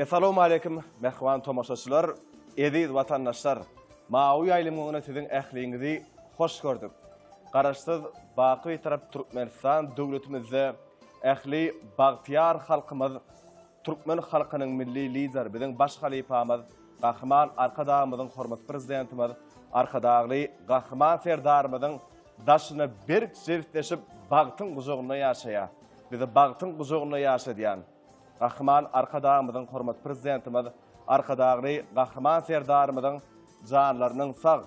Assalamu alaykum, mehman tomoşaçylar, eziz vatandaşlar. Mawy aýlymyň sizin ähliňizi hoş gördük. Garaşsyz baky tarap Türkmenistan döwletimizde ähli bagtyar halkymyz, Türkmen halkynyň milli lider, biziň baş halifamyz, gahryman arkadağymyzyň hormat prezidentimiz, arkadagly gahryman serdarymyzyň daşyna bir jertleşip bagtyň guzogyna ýaşaýar. Bizi bagtyň guzogyna ýaşadýan gahryman arkadağymyzyň hormat prezidentimiz, arkadagly gahryman serdarymyzyň janlarynyň sag,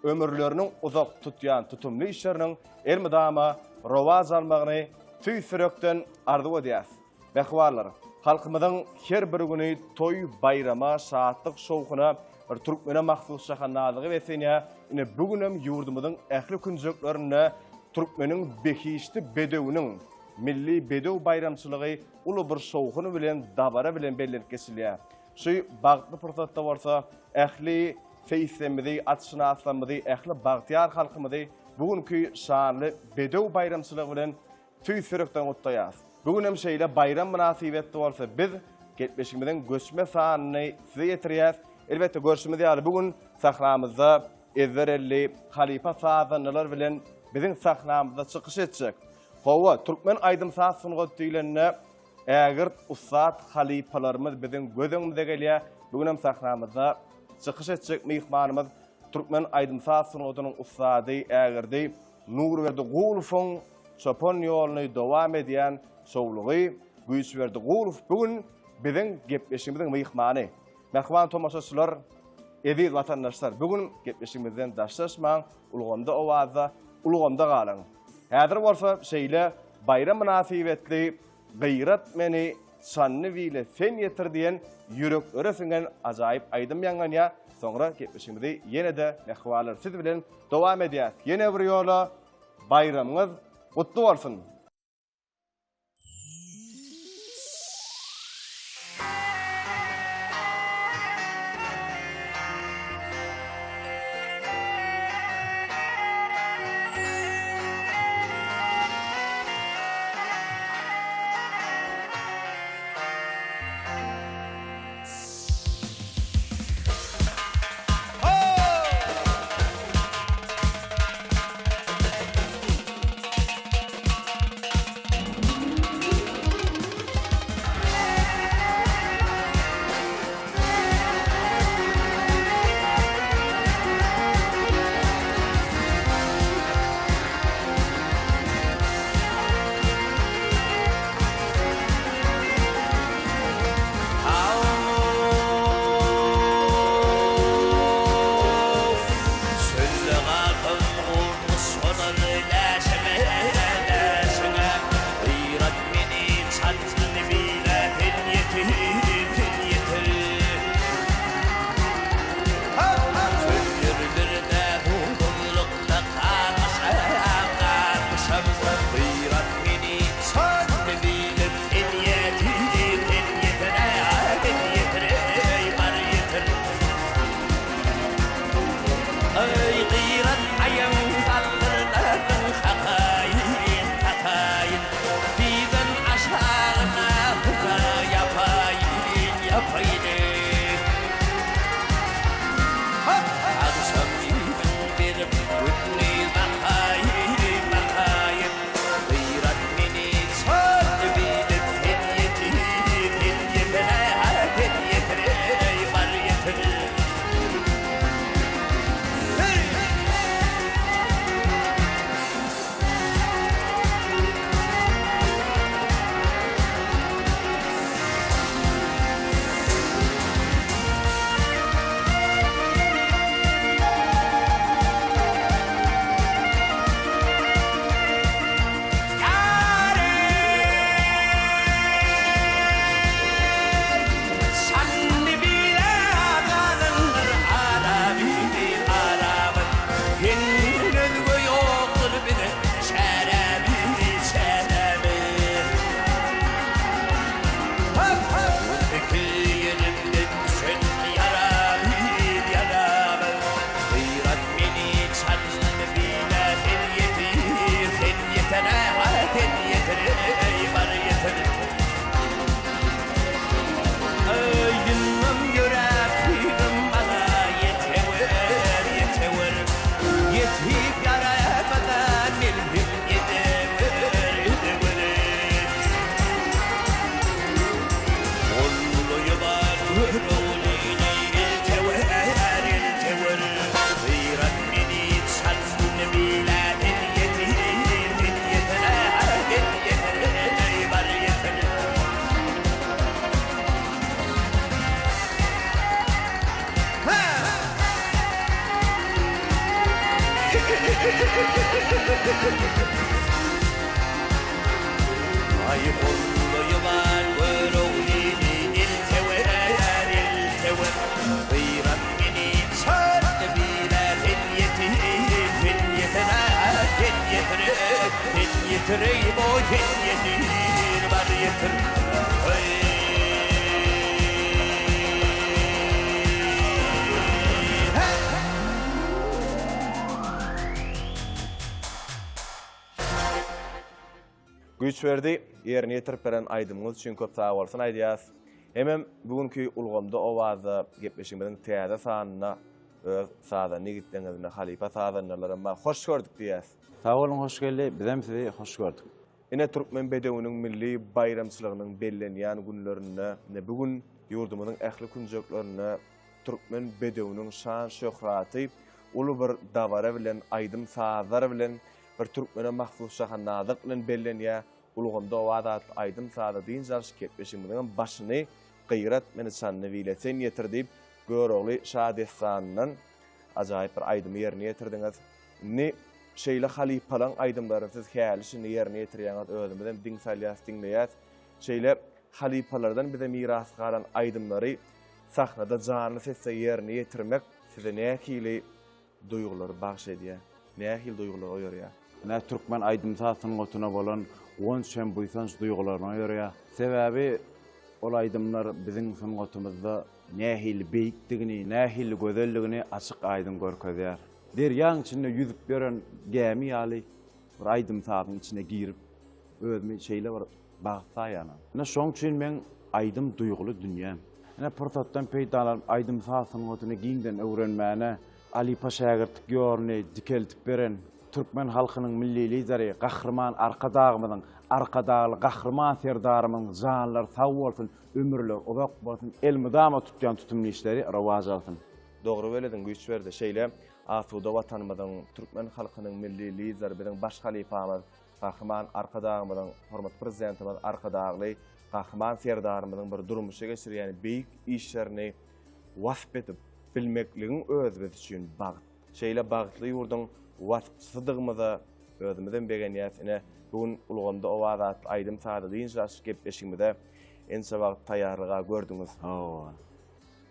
ömürleriniň uzak tutýan tutumly işleriniň elmidama rowaz almagyny tüýsürekden arzu edýäs. Behwarlar, halkymyzyň her bir güni toy bayrama, şahatlyk şowkuna bir türkmene mahsus şahannalygy wesenýä. Ine bugünem ýurdumyzyň ähli künjeklerini türkmeniň behişli bedewiniň milli bedew bayramçylygy uly bir şowkuny bilen dabara bilen bellerip geçilýär. Şu bagtly pursatda bolsa ähli feýsemizi, atşynaslamyzy, ähli bagtyar halkymyzy bugünkü şanly bedew bayramçylygy bilen tüýsürekden gutlaýas. Bugünem şeýle bayram münasibetli bolsa biz getmişimiziň göçme sanyny size ýetirýäs. Elbetde görüşimizi ýaly bugün sahnamyzda Ezberelli Halifa sazanlar bilen biziň sahnamyzda çykyş etjek. Hawa Türkmen aýdym saz sungatdylarına ägir ustad halifalarymyz biziň gözüňizde gelýär. Bugünem sahnamyzda çykyş etjek mehmanymyz Türkmen aýdym saz sungatynyň ustady ägirdi Nurberdi Gulufyň çopon ýoluny dowam edýän şowlugy Güýçberdi Guluf bugün biziň gepleşigimiziň mehmany. Mehman tomoşaçylar, eziz vatandaşlar, bugün gepleşigimizden daşlaşmaň, ulgamda owaza, ulgamda galan. Häzir bolsa şeýle bayram münasibetli gayrat meni sanny wile sen ýetirdiýen ýürek öresingen ajaýyp aýdym ýanganýa. Soňra gepleşigimizi ýene-de mehmanlar siz bilen dowam edýär. Ýene bir ýola bayramyňyz gutly bolsun. Ay kullu yılan görüğlini iltever iltever Bıyran beni çarptı bile fin yetireyim o fin yetir var yetir Güç verdi, yerini yetirip beren aydımınız üçün köp sağ olsun aydiyaz. Hemen bugünkü ulgamda ovaza gepleşimizin täze sanına öz sağdan nigitlerine halipa sağdanlarına hoş gördük diyez. Sağ olun, hoş geldi. Bizem sizi hoş gördük. Ine Türkmen bedewinin milli bayramçılığının bellenýän günlerinde ne bugün yurdumuzun ähli kunjoklarına Türkmen bedewinin şan şöhraty ulu bir davara bilen aydym sazlar bilen bir Türkmene mahsus şahannazyk bilen bellenýär. Ulgamda owadat aydym sazda diýen jarşy ketbeşimiň başyny gyýrat menisanny biletsen ýetirdi. Görogly Şadesanyň ajaýyp bir aydym ýerine ýetirdiňiz. Ne şeýle halipalaň aydymlary siz hälisini ýerine ýetirýäňiz özümizden diň salyas diňleýäs. Şeýle halipalardan bize miras galan aydymlary sahnada janyny sesse ýerine ýetirmek size nähili duýgulary bagş edýär. Nähili duýgular oýarýar. Ne Türkmen aydym sasynyň otuna bolan on şem buýsanç duýgularyna ýörýär. Sebäbi ol aydymlar biziň sungatumyzda nähili beýikdigini, nähili gözelligini açyk aydym görkezýär. Derýän içinde yüzüp beren gämi ýaly bir aydym sasynyň içine girip özümi şeýle bir bagsaýana. Ne şoň üçin men aydym duýgulu dünýä. Ne portatdan peýdalan aydym sasynyň otuna giňden öwrenmäne Ali Paşagyrtyk ýorny dikeltip beren Türkmen halkynyň milli lideri, gahrman arkadağymyň, arkadaly gahrman serdarymyň janlar sag bolsun, ömürler obak bolsun, el mudama tutýan tutumly işleri rawaj alsyn. Dogry beledin güýç berdi. Şeýle asuda watanymyzyň Türkmen halkynyň milli lideri bilen baş halifamyz, gahrman arkadağymyň, hormat prezidentimiz arkadaly gahrman serdarymyň bir durmuşa geçirýän beýik işlerini wasp edip bilmekligiň özümiz üçin bagyt. Şeýle bagtly ýurdun wasfsydygymyza özümizden begenýäsine bugün ulgamda owadat aydym sağda diýen jarşy gepleşigimizde ense wagt taýýarlyga gördüňiz.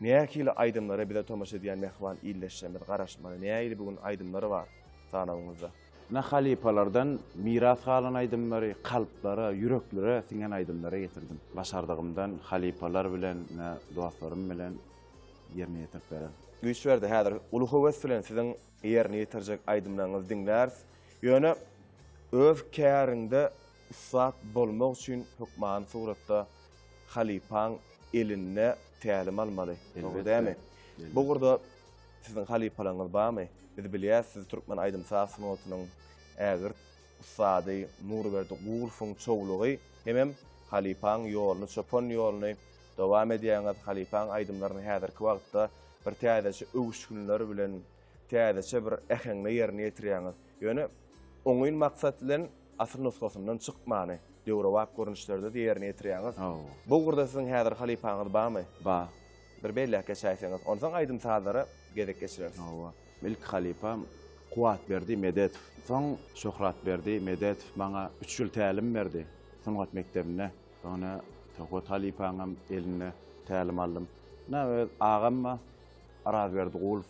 Nähili aydymlara bize tomaşa edýän mehman illeşmeli, garaşmaly. Nähili bugün aydymlary bar sanagyňyzda? Ne halipalardan miras galan aydymlary, kalplary, yüreklere siňen aydymlara getirdim. Başardygymdan halipalar bilen, dostlarym bilen ýerine ýetirip berem. Güýç berdi häzir ulu höwes bilen siziň ýerine ýetirjek aydymlaryňyzy diňlärs. Ýöne öz käriňde usat bolmak üçin hukman suratda halipaň eline tälim almaly. Däme? Bu gurda siziň halipalaryňyz barmy? Biz bilýäs, siz Türkmen aydym sasynyň otunyň ägir usady Nurberdi gurfun çowlugy hemem halipaň ýoluny, çopon ýoluny dowam edýän halipaň aydymlaryny häzirki wagtda bir täzeçe öwüşgünler bilen täzeçe bir äheňne ýerine ýetirýäňiz. Ýöne oňyň maksat bilen asl nuskasyndan çykmany, döwrewak görnüşlerde ýerine ýetirýäňiz. Bu gurda siziň häzir halipaňyz barmy? Ba. Bir belläk geçäýäňiz. Ondan aydym sahlary gerek geçireriz. İlk halipam Kuwat berdi, Medet. Soň Şöhrat berdi, Medet maňa 3 ýyl tälim berdi. Sanat mektebine. Sonra Tokat halipaňam eline tälim aldym. Öz agamma araz berdi Gulf.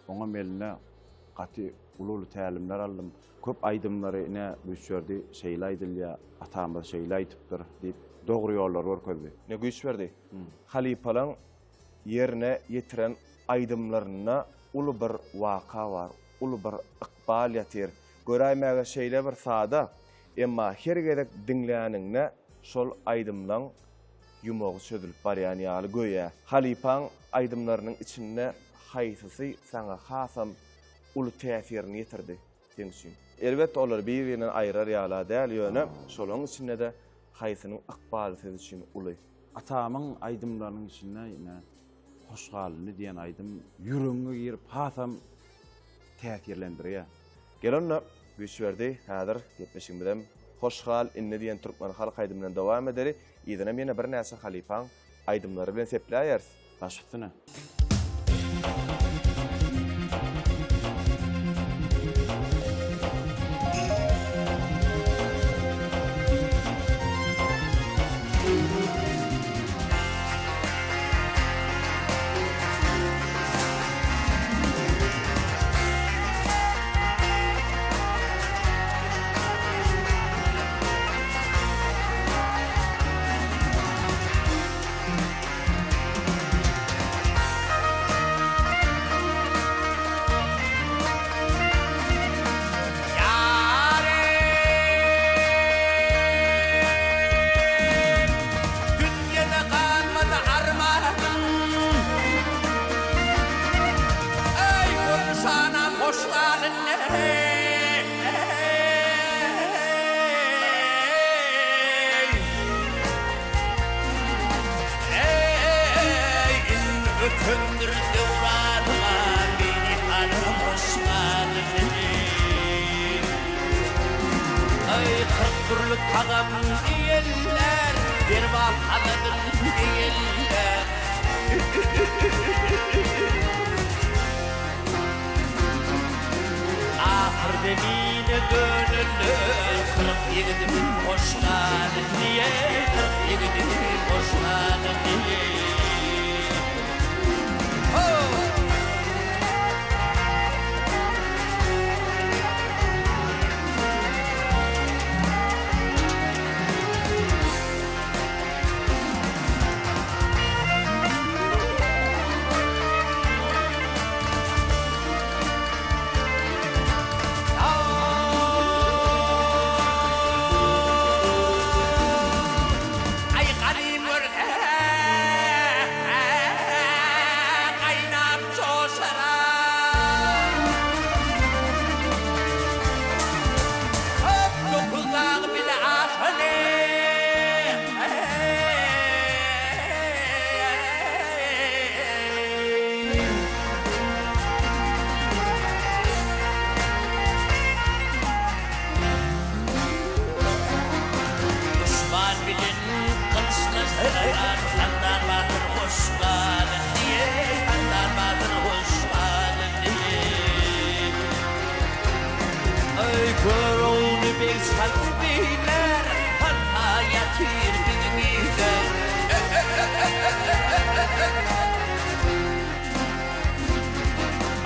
Oňa eline gaty ulul tälimler aldym. Köp aydymlary ine büýçerdi, şeýle aýdylýar, atamyz şeýle aýtypdyr diýip dogry ýollar görkezdi. Ne güýç berdi? Halipalaň yerine yetiren aydymlaryna ulu bir waka bar, ulu bir ykbal ýatyr. Göräýmäge şeýle bir sada, emma her gerek diňläningne şol aydymlaň yumogy çözülüp barýan ýaly göýä. Halipaň aydymlarynyň içinde haýsysy saňa hasam ulu täsirini ýetirdi seň üçin. Elbetde olar bir-birinden aýrar ýalar däl ýöne, şolaň içinde de haýsynyň ykbaly siz üçin uly. Atamyň aydymlarynyň içinde hoşgalyny diýen aydym ýüregiňe girip hasam täsirlendirýär. Gelonda güýç berdi, häzir gepleşiň bilen hoşgal inne diýen türkmen halk aydymlaryny dowam ederi. Ýa-da mene bir näçe halipaň aydymlary bilen sepläýärs. Başypsyna. türlü tağım diyeller, dervap haladır diyeller. Ahır demine dönülür, 47 hoşlan diye, 47 hoşlan diye.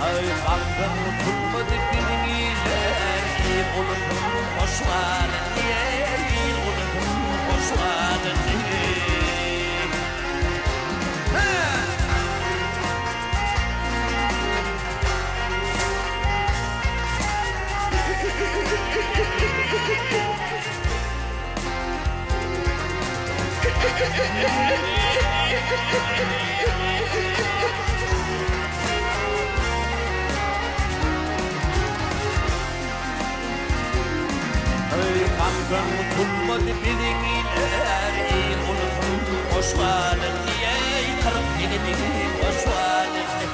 Ay kalkın tutmadı bilgiler, iyi olursun hoşlan diye, iyi olursun hoşlan diye. Kalkın tutmadı bilgiler, iyi olursun hoşlan diye, 47 hoşlan diye.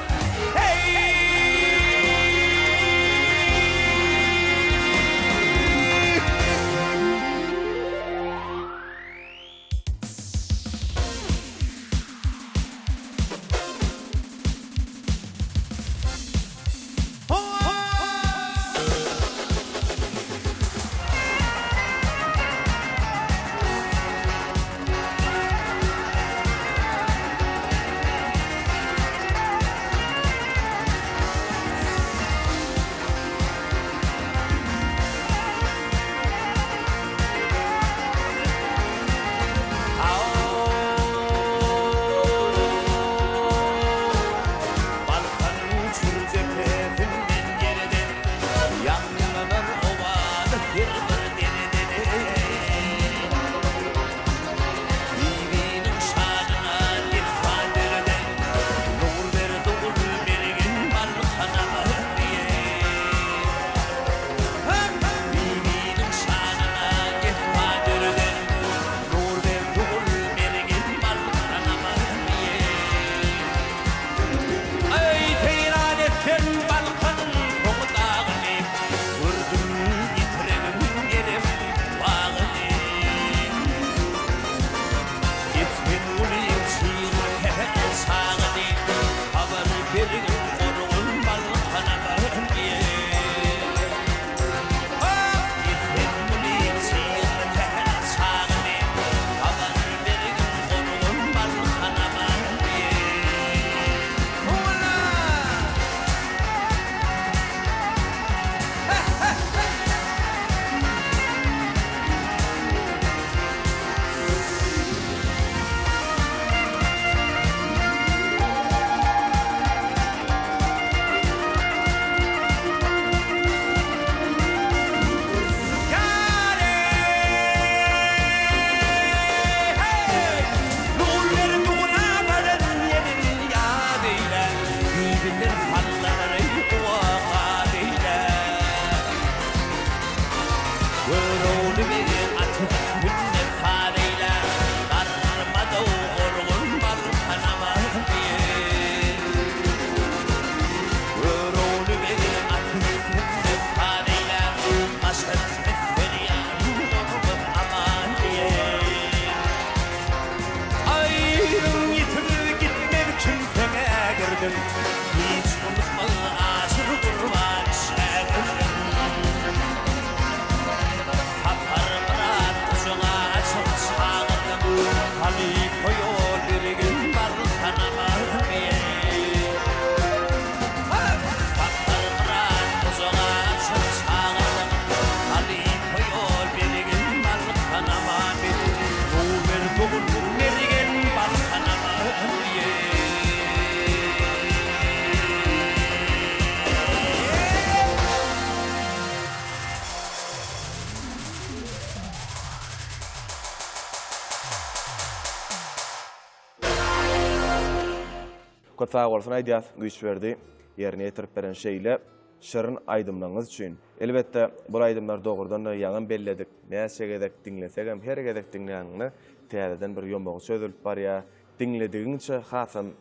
Kötü bolsun aýdýas, güýç berdi. Ýerine ýetirip beren şeýle şerin aýdymlaryňyz üçin. Elbetde bu aýdymlar dogrudan da ýaňam belledik. Näçe gedek diňlesek hem her gedek diňlänini täzeden bir ýombagy sözülip barýa. Diňledigiňçe hasam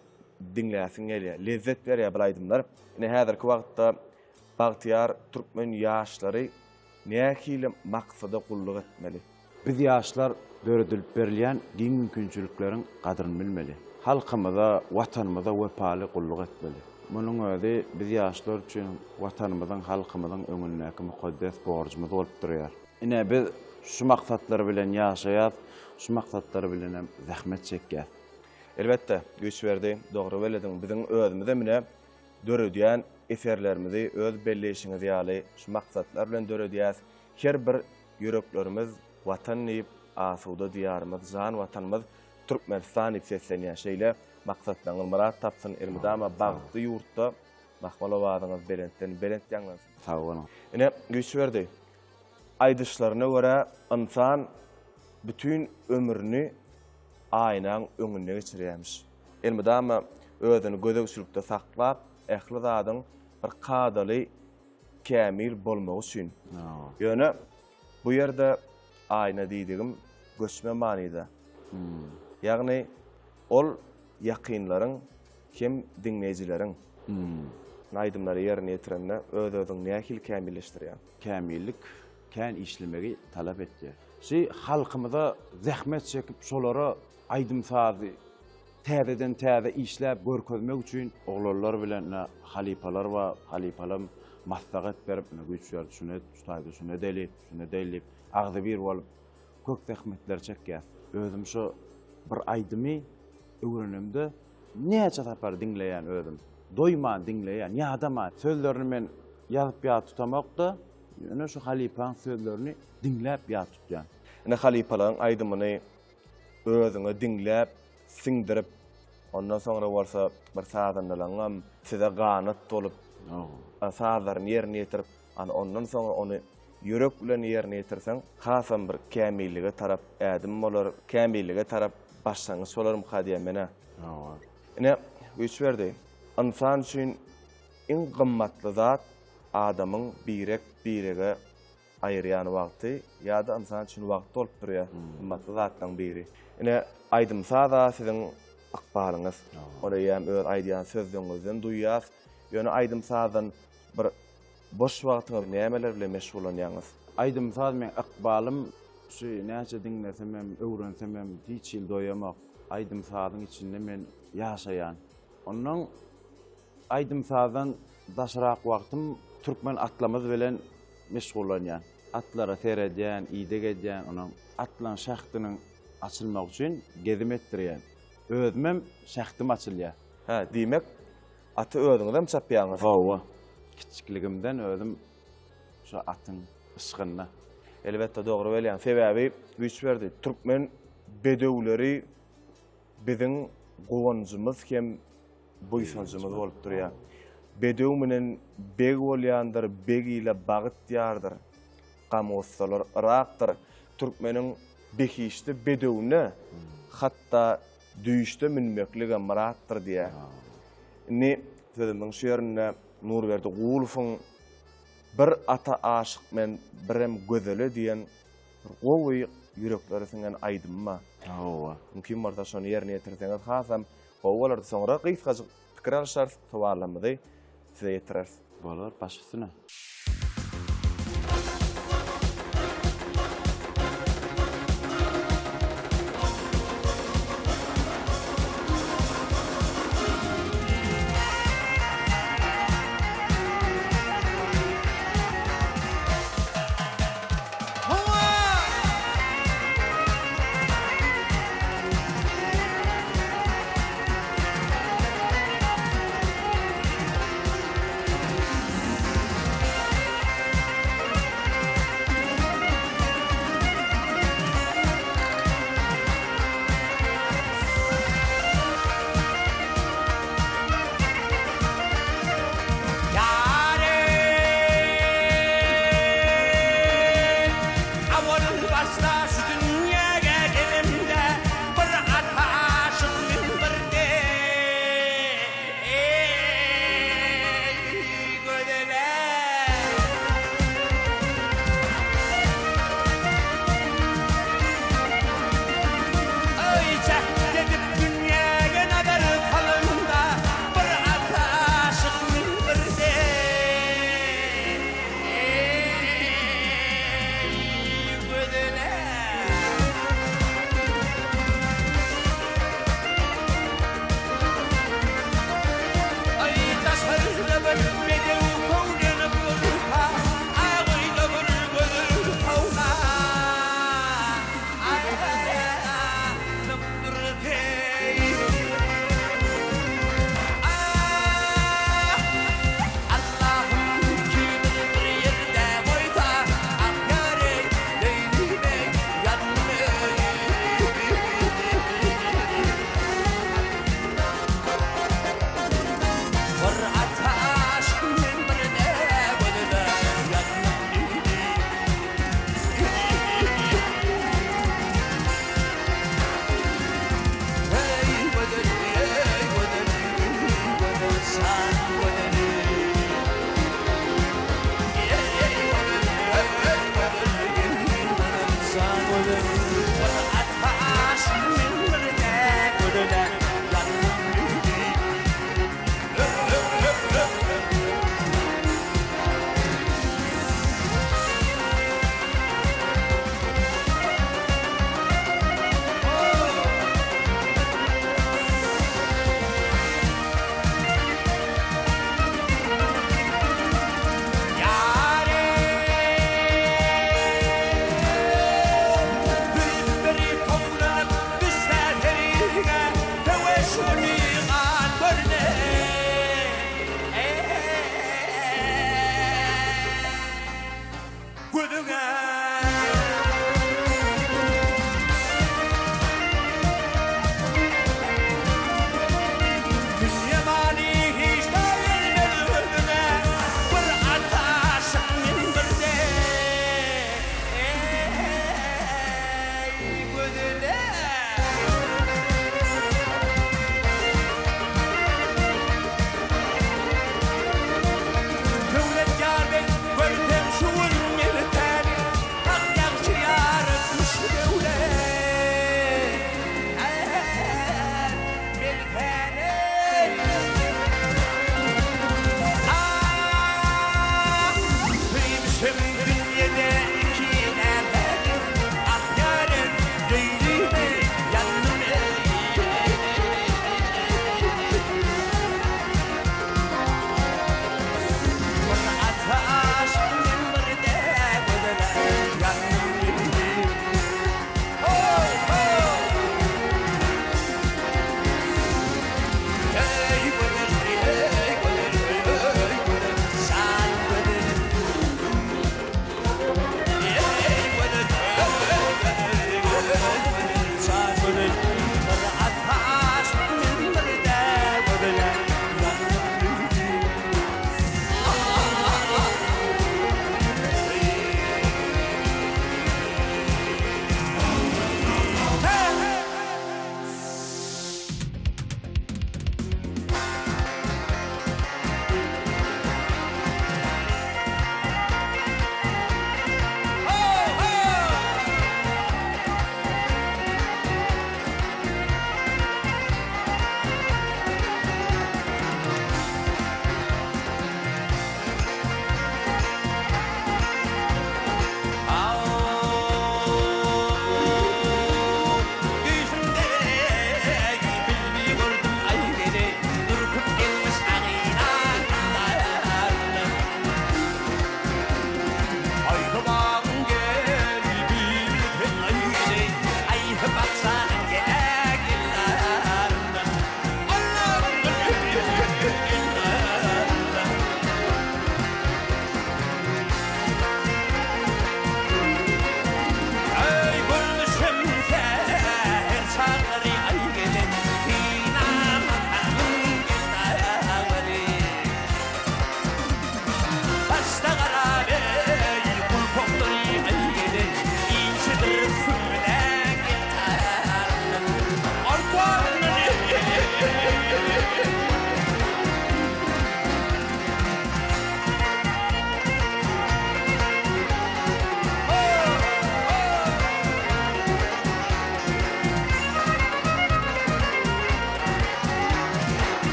diňläsiň gelýär. Lezzet berýär bu aýdymlar. Ine häzirki wagtda Bagtyar türkmen ýaşlary nähili maksada gulluk etmeli. Biz ýaşlar döredilip berilýän din mümkinçilikleriň gadryny bilmeli. Halkymyza, watanymyza wepaly gulluk etmeli. Munuň özi biz ýaşlar üçin watanymyzyň, halkymyzyň öňündäki mukaddes borjymyz bolup durýar. Ine biz şu maksatlar bilen ýaşaýar, şu maksatlar bilen hem zähmet çekýär. Elbetde güýç berdi, dogry belediň. Biziň özümize mine döredýän eserlerimizi öz belleşiňiz ýaly şu maksatlar bilen döredýäs. Her bir ýüreklerimiz watan diýip asuda diýarymyz, jan watanymyz Türkmenistan ipseslen ýaşaýla maksatlaryň murat tapsyn. Elmydama bagty ýurtda mahmalawadyňyz belent ýanglansyn. Sag bolun. Ine güýç berdi. Aýdyşlaryna görä insan bütün ömrüni aýnaň öňünde geçirýärmiş. Elmydama özüni gödegçilikde saklap, ähli zadyň bir kadaly kämil bolmagy üçin. Ýöne bu ýerde aýna diýdigim göçme manyda. Ýagny ol ýakynlaryň hem diňleýijileriň aýdymlary ýerine ýetirende öz-özüň nähil kämilleşdirýär. Kämillik kän işlemegi talap etdi. Şi halkymyza zähmet çekip şolara aýdym sazy täzeden täze işläp görkezmek üçin oglanlar bilen halipalar we halipalam maslahat berip güýçler düşünet, şutaýdy şunu delip, agzy bir bolup kök zähmetler çekýär. Özüm şu bir aýdymy öwrenemde näçe tapar diňleýän özüm. Doýman diňleýän ýadama sözlerini men ýazyp ýa tutamakda, ýöne şu halipaň sözlerini diňläp ýa tutýan. Ine halipalaryň aýdymyny özüňe diňläp, siňdirip, ondan soňra bolsa bir saýdanlaryňam size ganyt dolup, saýdaryň ýerine ýetirip, ondan soňra ony ýürek bilen ýerine ýetirseň, hasam bir kämillige tarap ädim bolar, kämillige tarap başlangyç bolar muhadiýem mene. Ine güýç berdi. İnsan üçin iň gymmatly zat adamyň birege aýyrýan wagty, ýa-da insan üçin wagt bolup durýar. Gymmatly zatlaryň biri. Ine aýdym sada siziň akbalyňyz. Ora ýa-da öz aýdýan sözleriňizden duýýas. Ýöne aýdym sadan bir boş wagtyňyz nämeler bilen meşgul bolýaňyz? Aýdym saz men akbalym şu näçe diňlesem hem öwrensem hem hiç ýyl doýamak. Aýdym sadyň içinde men ýaşaýan. Onuň aýdym sadan daşarak wagtym türkmen atlamyz bilen meşgul bolýan. Atlara seredýän, ýygedýän, onuň atlan şahtynyň açylmak üçin gezim etdirýän. Özüm şahtym açylýar. Ha, diýmek aty özüňizem çapýaňyz. Hawa. Kiçikligimden özüm şu atyň ysgyna. Elbetde dogry belýän. Sebäbi güýç berdi. Türkmen bedewleri biziň gowanjymyz hem buýsanjymyz bolup durýar. Bedew menen beg bolýandyr, beg ile bagyt ýardyr. Gamossalar Irakdyr. Türkmeniň behişde bedewne hatda düýüşde minmeklige maratdyr diýär. Ne sözümiň şu ýerine nur berdi. Gulfyň bir ata aşyk men birem gözeli diýen gowy ýürekleri siňen aýdymma. Hawa. Mümkin barda şonu ýerine ýetirseňiz hasam gowalar soňra gysgaçyk pikir alşar sowalamyzy size ýetirer. Bolar baş üstüne.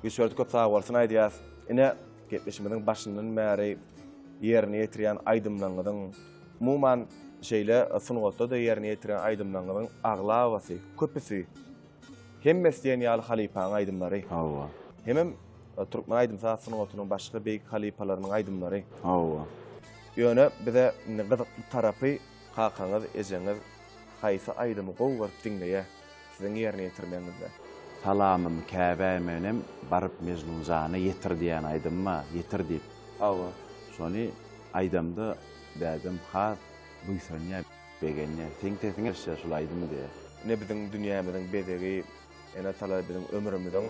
Güçlerde köp sağolsun aýdýas. Ine gepleşmeden başyndan bäri ýerine ýetirýän aýdymlangyň umuman şeýle sungatda da ýerine ýetirýän aýdymlangyň aglawasy, köpüsi. Hemmesi diýen ýaly halipaň aýdymlary. Hawa. Hemem Türkmen aýdym sungatynyň başga beýik halipalarynyň aýdymlary. Hawa. Ýöne bize gyzykly tarapy hakaňyz, ejeňiz haýsy aýdymy gowgar diňleýe. sizin ýerine ýetirmeňizde. Salamym Käbä menem baryp mezlun jana ýetir diýen aýdymma, ýetir diýip. Awa. Şonu aýdamda dädim has buýsanya begenýä. Teň şol aýdymy diýe. Ne biziň dünýämiziň bedegi, ene tala biziň ömrümiziň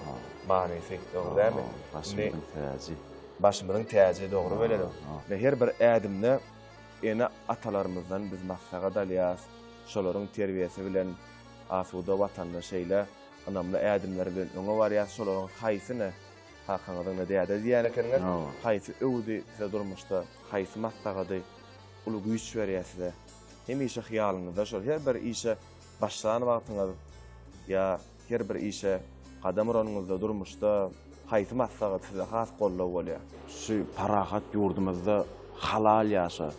manysy, dogry dämi? Başymyň täzi. Başymyzyň täzi dogry beledi. Ve her bir ädimne ene atalarymyzdan biz maslahat alýas, şolaryň terbiýesi bilen asuda watandaşyla anamla ädimler bilen oňa barýas, şolaryň haýsyny hakaňyzyň näde diýen ekenler. Haýsy öwdi size durmuşda, haýsy maslahady ulu güýç berýärsiz. Hem işe hyýalyňyzda şol her bir işe başlanan wagtyňyz ya her bir işe qadam uranyňyzda durmuşda haýsy maslahat size has gollap bolýar. Şu parahat ýurdumyzda halal ýaşa,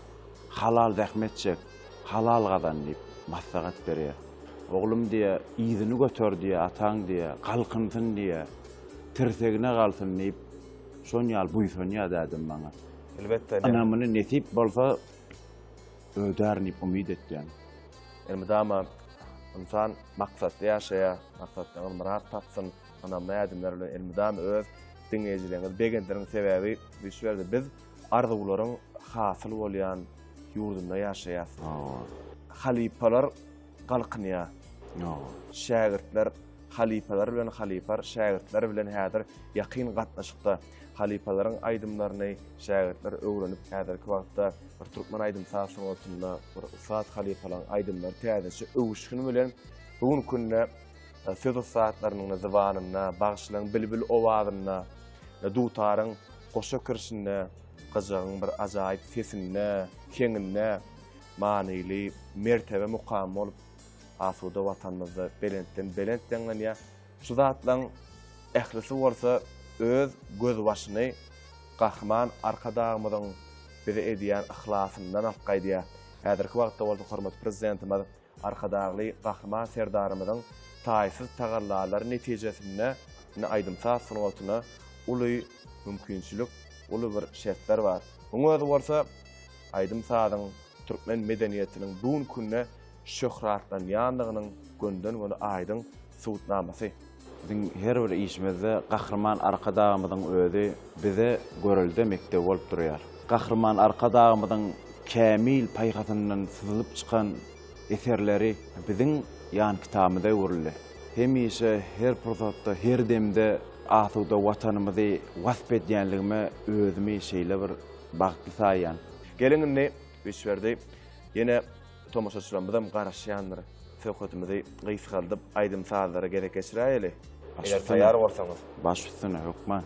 halal zähmet çek, halal gadan diýip maslahat berýär. Oglum diýe, ýyzyny götür diýe, ataň diýe, galkynsyn diýe, tirsegine galsyn diýip şon ýal buýsanya dädim maňa. Elbetde. Anamyny nesip bolsa ödär diýip umyt etdim. Elmedama insan maksatly ýaşaýa, maksatlaryny murat tapsyn, anamla ädimler bilen elmedama öz diňejilerini begenleriň sebäbi düşberdi. Biz arzularyň hasyl bolýan ýurdunda ýaşaýas. Halipalar galkynýa. Şägirdler halipalar bilen halipar, şägirdler bilen häzir ýakyn gatnaşykda. Halipalaryň aýdymlaryny şägirdler öwrenip häzirki wagtda bir Türkmen aýdym sahasynyň otunda bir usat halipalaryň aýdymlary täzesi öwüşgüni bilen bugun günde söz usatlarynyň zybanyna, bagşlaryň bilbil owazyna, dutaryň goşa kirşine, gyjagyň bir ajaýyp sesine, keňine, manyly, mertebe mukam bolup asuda watanymyzda belentden ýa şu zatlaryň ählisi bolsa öz göz başyny gahman arkadagymyzyň bize edýän ihlasyndan alqaýdýar. Häzirki wagtda bolsa hormat prezidentimiz arkadagly gahman serdarymyzyň taýsyz tagallalary netijesinde aýdym saatsyna uly mümkinçilik, uly bir şertler bar. Muňa özü bolsa aýdym saadyň Türkmen medeniýetiniň bugun günne şöhratlanýandygynyň gönden-göne aýdyň suwutnamasy. Bizim her bir işimizde kahraman arkadağımızın özü bize görülde mektep olup duruyor. Kahraman arkadağımızın kamil paygasından sızılıp çıkan eserleri bizim yan kitabımızda görülü. Hem ise her fırsatta, her demde asuda vatanımızı vasp edýänligime özümi şeýle bir bagty saýan. Gelinini düşberdi. Yine tomaşaçylarymyzdan garaşýanlar söhbetimizi gysgaldyp aýdym saatlara gerek geçirýäli. Eger taýýar bolsaňyz. Baş üstüne hukman.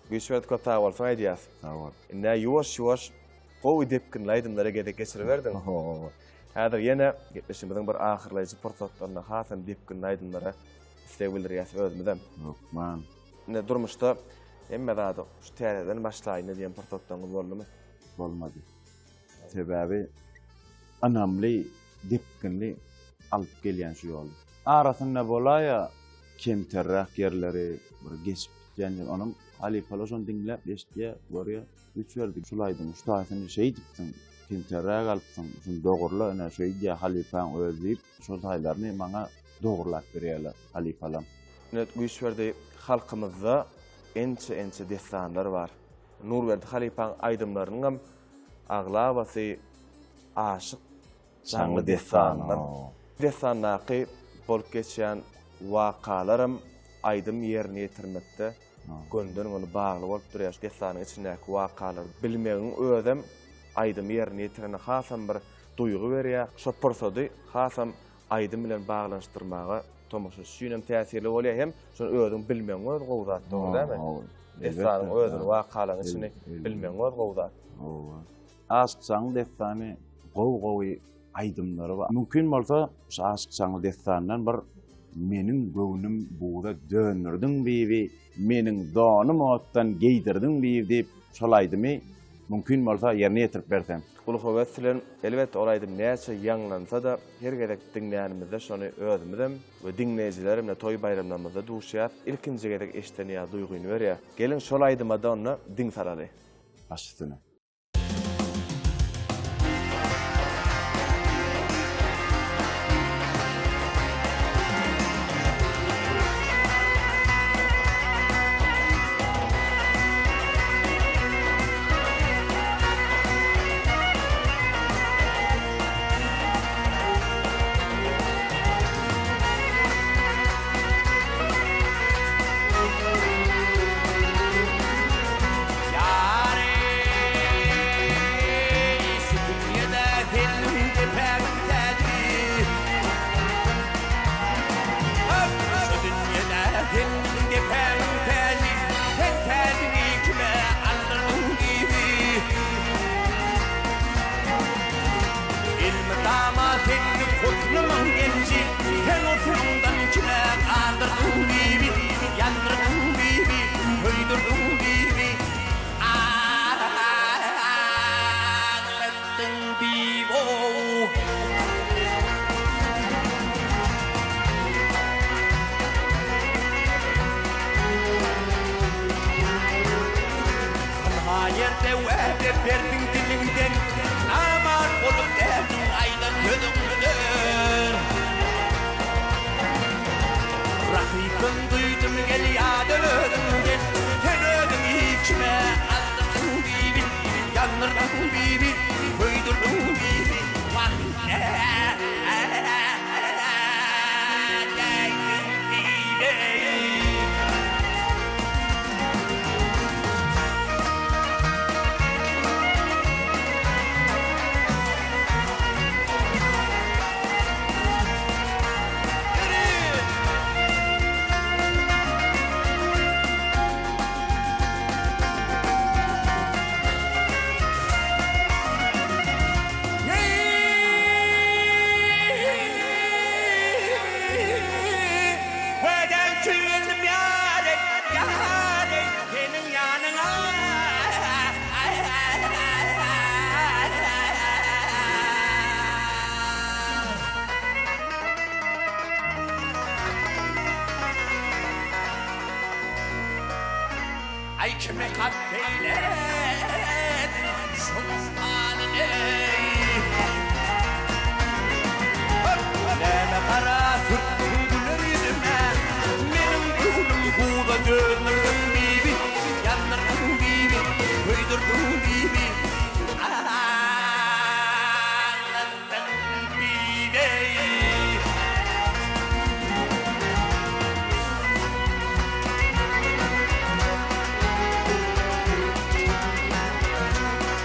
Güçvet köpä bolsa aýdýas. Sağ Inne ýuwaş-ýuwaş gowy depkin laýdymlara gede geçir berdin. ol. Häzir ýene gitmişimiziň bir ahyrlaýjy pursatlaryna hasan depkin laýdymlara isleg bildirýäs özümizem. Yok, man. Ne durmuşda emme zady şu täzeden başlaýyn diýen pursatlaryňyz boldymy? Bolmady. Sebäbi anamly depkinli alyp gelýän şu ýol. Arasynda bolaýa kemterrak yerleri, bir geçip Yani onun halifalaşan dinlep eşdiye görüyor. Üç verdik şulaydın ustasyny şey dipsin. Kinterrag alypsyň. Şunu dogurla ana şey diye halifan özleyip şol taýlaryny maňa dogurlap berýärler halifalam. Net güýçberde halkymyzda ençe destanlar var. Nurberdi halifaň aýdymlarynyň hem aglabasy aşyk şanly destanlar. Destanlaky bolup geçýän wakalarym aýdym ýerine ýetirmekde gönden onu bagly bolup durýar. Destanyň içindäki wakalar bilmegiň özem aýdym ýerine ýetirene hasam bir duýgu berýär. Şo pursady hasam aýdym bilen baglanşdyrmaga tomoşa süýnem täsirli bolýar hem şonu özüň bilmegiň öz gowzatdy, däme? Destanyň özüň wakalaryň içini bilmegiň öz gowzat. Aşk şanly destany gowy aýdymlary bar. Mümkin bolsa şu aşk şanly destandan bir meniň göwnüm buğda dönürdiň bibi, meniň donum otdan geydirdiň bibi diýip şol aýdymy mümkin bolsa ýerine ýetirip bersem. Ulugawet silen elbetde olaydym näçe ýanglansa da her gerek dinleýänimizde şonu özümizem we dinleýijilerimle toý bayramlarymyzda duşýar. Ilkinji gerek eşdenýär duýguny berýär. Gelin şol aýdyma da onu diň saraly. Başystyna.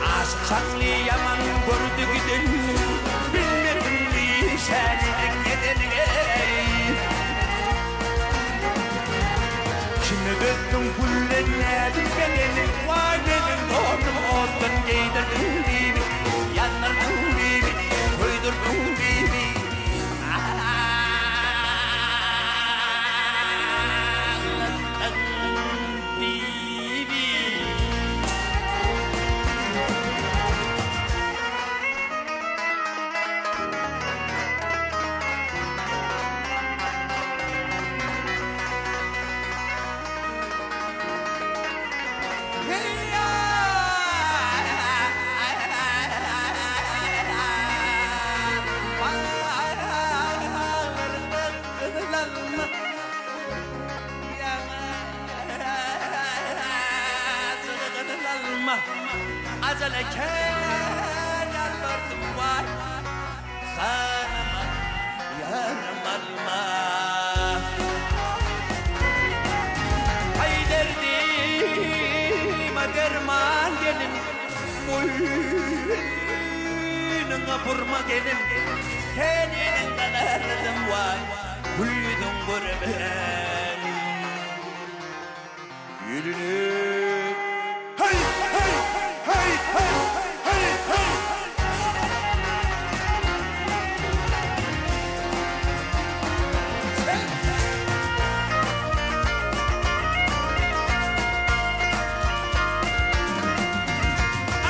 Aşk şanly azaleken yalvardım vay sana yarım alma hay derdime derman gelin boynuna vurma gelin heninin kadardım vay Huydun gurbet Gülünü Hey hey hey hey hey hey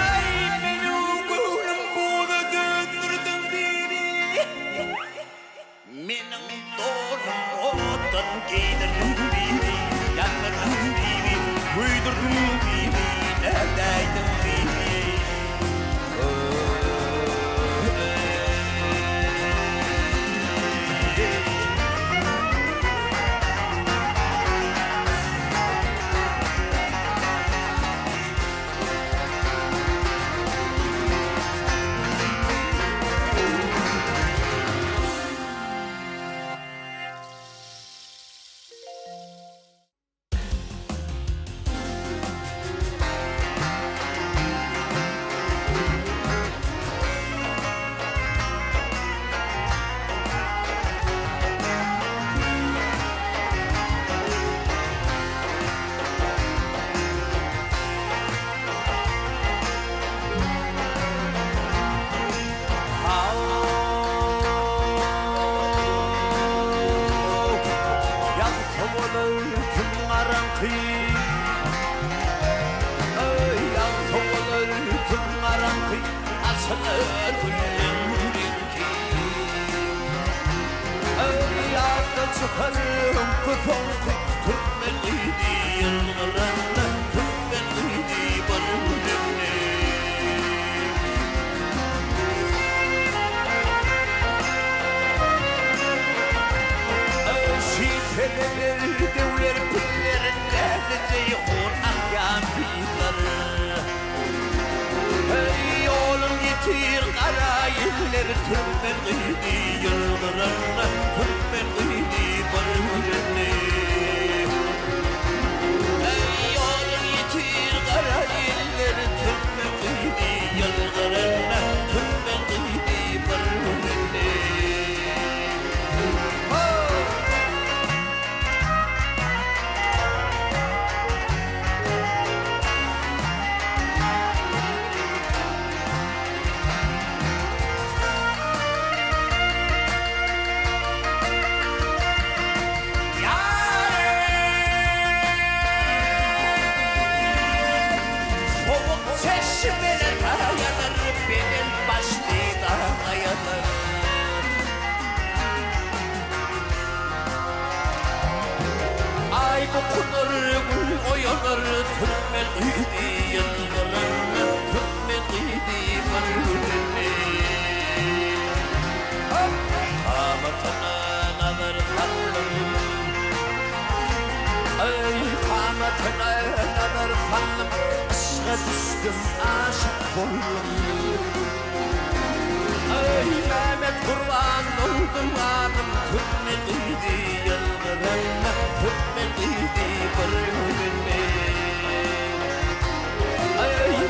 Ay benim gülüm bunu döndürdün beni Benim doğrum otan giydirdin beni Yanlarım beni Uydurdun beni Neredeydin beni Çıkarım kuponku Türkmeniydi yıllarında Türkmeniydi barullemne Şifeler devler pillerinde Ceyhun ahyam fiilleri Ey oğlum yetir kara yeller Türkmeniydi yıllarında Türkmeniydi barullemne Ey oğlum yetir kara yeller Türkmeniydi yıllarında Türkmeniydi barullemne Türkmeniydi yıllarında Türkmeniydi barullemne Kamatına nazar saldım Ey kamatına nazar saldım Aşka düştüm aşık oldum Ey Mehmet kurban oldum hanım Türkmeniydi yıllarında Türkmeniydi barullemne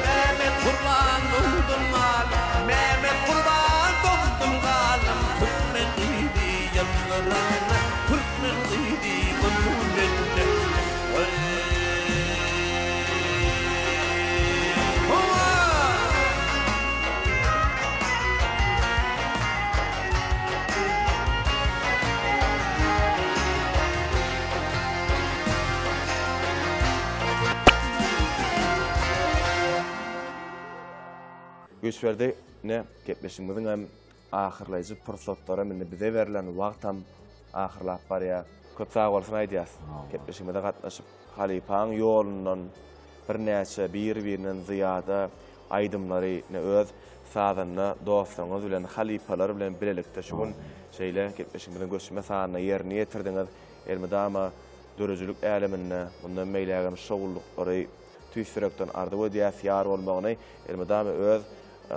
Mehmet kurban oldum alım Mehmet kurban oldum alım Türkmeniydi yanlarına Türkmeniydi barullemne Göçberde ne gepleşimizin hem ahırlayıcı fırsatlara menne bize verilen wagtam ahırlap barya köp sağ bolsun aýdýas. Gepleşimizde gatnaşyp halipaň ýolundan bir näçe bir-birinden ziyada aýdymlary ne öz sazanyna dostlaryňyz bilen halipalar bilen bilelikde şugun şeýle gepleşimizden göçme sanyna ýerine ýetirdiňiz. Elmedama dörejülük äleminde bundan meýlägem şowullukları tüýsürekden ardy we diýär ýar bolmagyny elmedame öz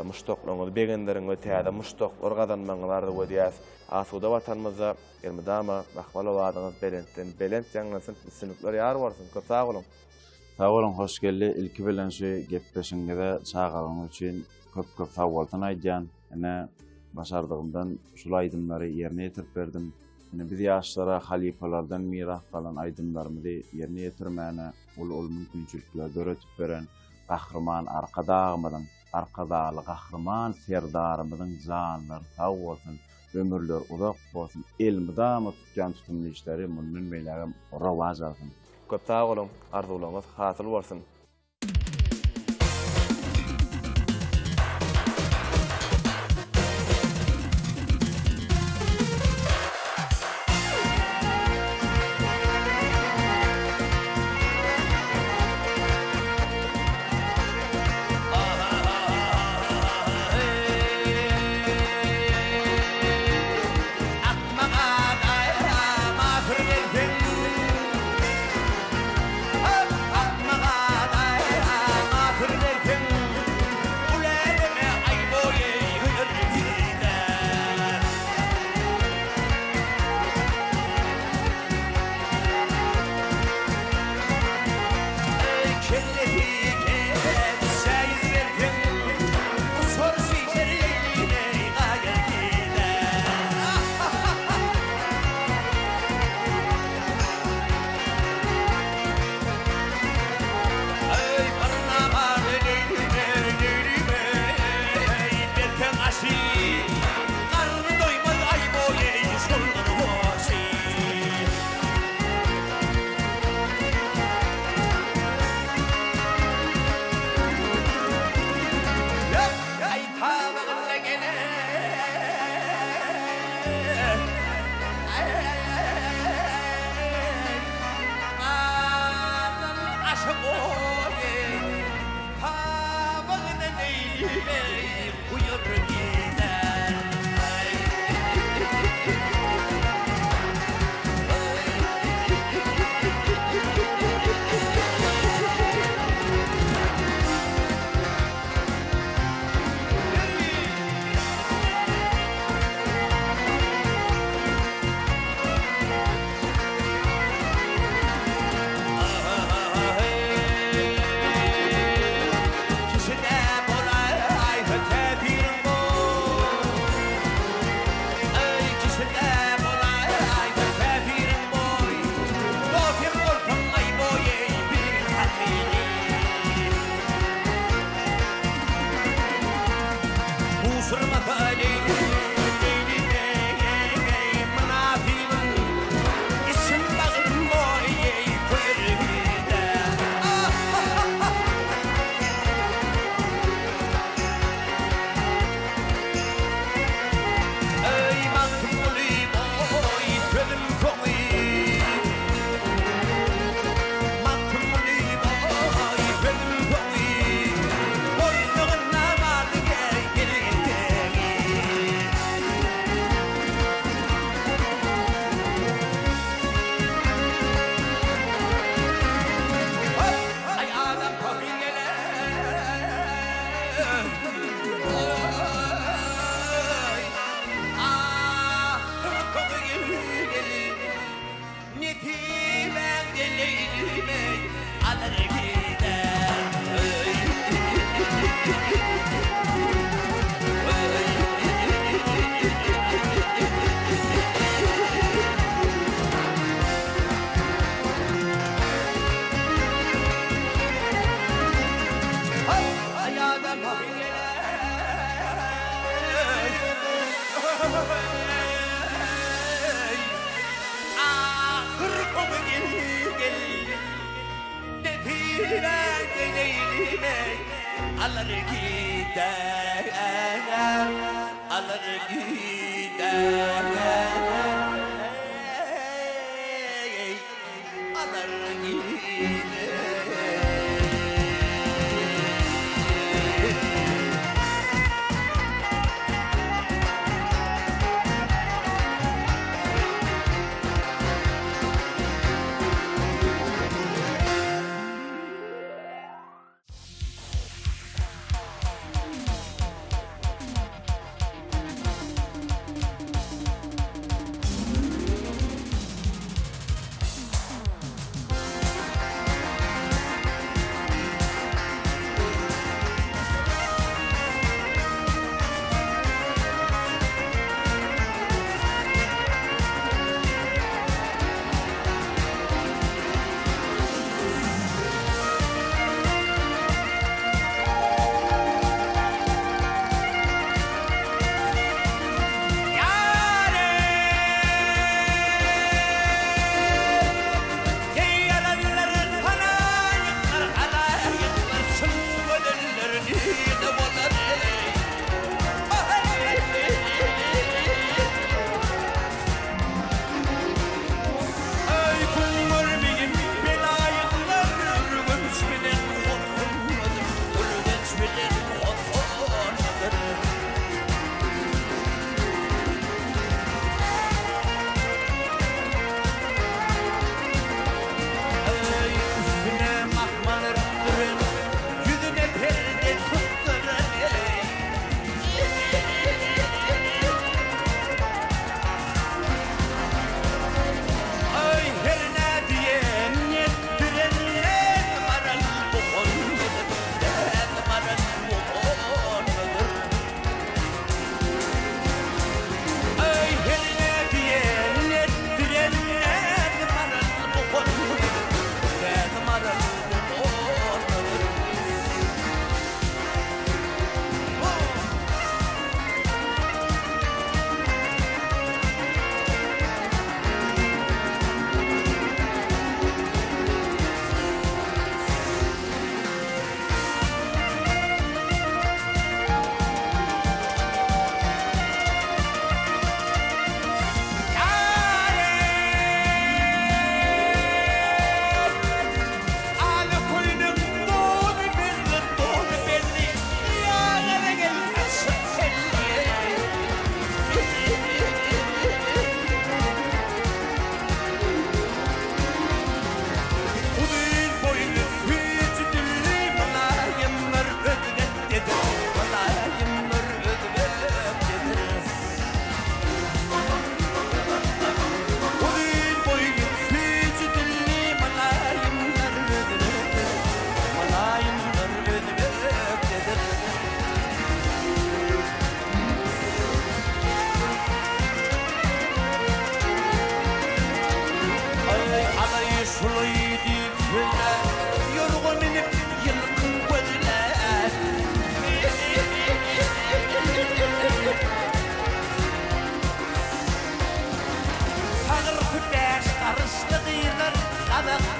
muştoklaryny begenleriň we täze muştoklar gazanmagyny we diýär asuda watanymyza elmedame bahwala wadyňyz belentden belent ýaňlasyn sinipler ýar bolsun. Köp sag bolun. Sag bolun, hoş geldi. Ilki bilen şu gepleşiňizde çağalyň üçin köp sag bolsun aýdýan. Ene başardygymdan şul aýdymlary ýerine ýetirip berdim. Biz ýaşlara halifalardan miras kalan aýdymlarymyzy ýerine ýetirmäne ol mümkinçilikler döretip beren gahrman arkadaly gahrman serdarymyzyň janlary sag bolsun, ömürler uzak bolsun, elmydama tutjan tutumly işleri mundan beýlegem rawaj alsyn. Köp sag bolun, arzularyňyz hasyl bolsun.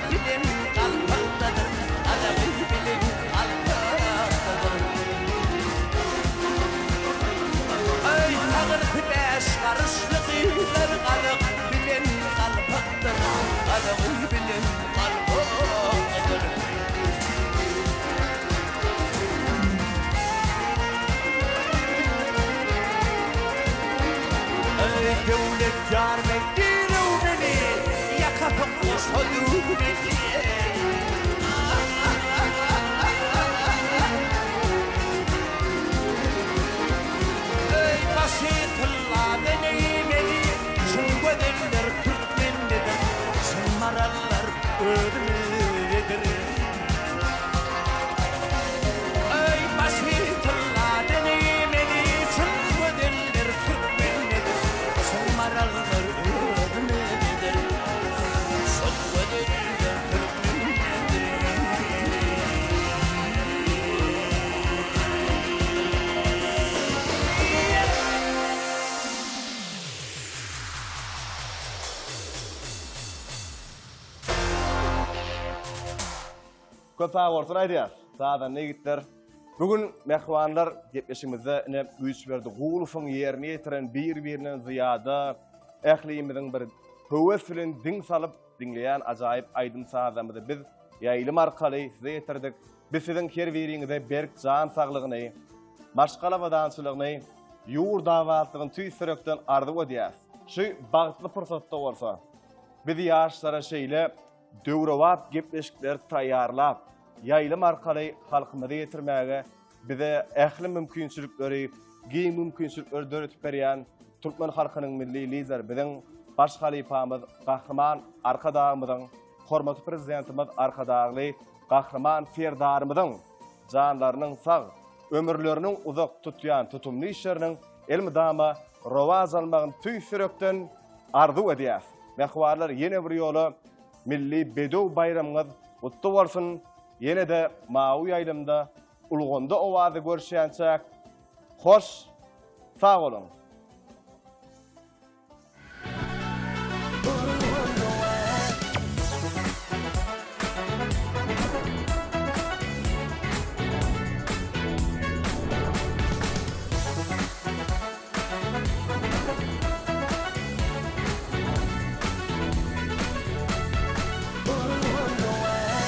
bilen kalpaktadır, adamı bilen kalpaktadır. Ay ağırtı beş karışlık iler kalıp bilen kalpaktadır, adamı bilen kalpaktadır. Devlet yar bekliyor beni, yakapıklı soyuyor beni. Ey basitilla deneyimeli, şun gödenler Türkmenlidir, şun marallar ödümlidir. Ey basitilla deneyimeli, şun gödenler Türkmenlidir, şun marallar ödümlidir, şun gödenler Türkmenlidir. Köpä ortun aýdýar. Zadan ne gitler? Bugün mehmanlar gepleşimizde ne güýç berdi. Gulufyň ýerini ýetiren bir-birinden zyada ähliýimiziň bir höwes bilen diň salyp dinleýän ajaýyp aýdym sazamyzy biz ýaýlym arkaly size ýetirdik. Biz siziň her biriňize berk jan saglygyny, maşgala badançylygyny, ýur dawatlygyny tüýsürekden arzuw edýäs. Şu bagtly pursatda bolsa, biz ýaşlara şeýle döwrewap gepleşikler taýýarlap, ýaýlym arkaly halkymyza ýetirmäge bize ähli mümkinçilikleri, giň mümkinçilikleri döretip berýän Türkmen halkynyň milli lider biziň baş halifamyz Gahrman Arkadağymyzyň, hormatly prezidentimiz Arkadağly Gahrman Ferdarymyzyň janlarynyň sag, ömürleriniň uzak tutýan tutumly işleriniň elmidama rowaz almagyny tüýsürekden arzuw edýäs. Mehwarlar ýene bir ýola milli bedow bayramyňyz gutly bolsun. Yine de Mawy ýaýlymda ulganda owazy görüşýänçäk. Hoş, sag olun.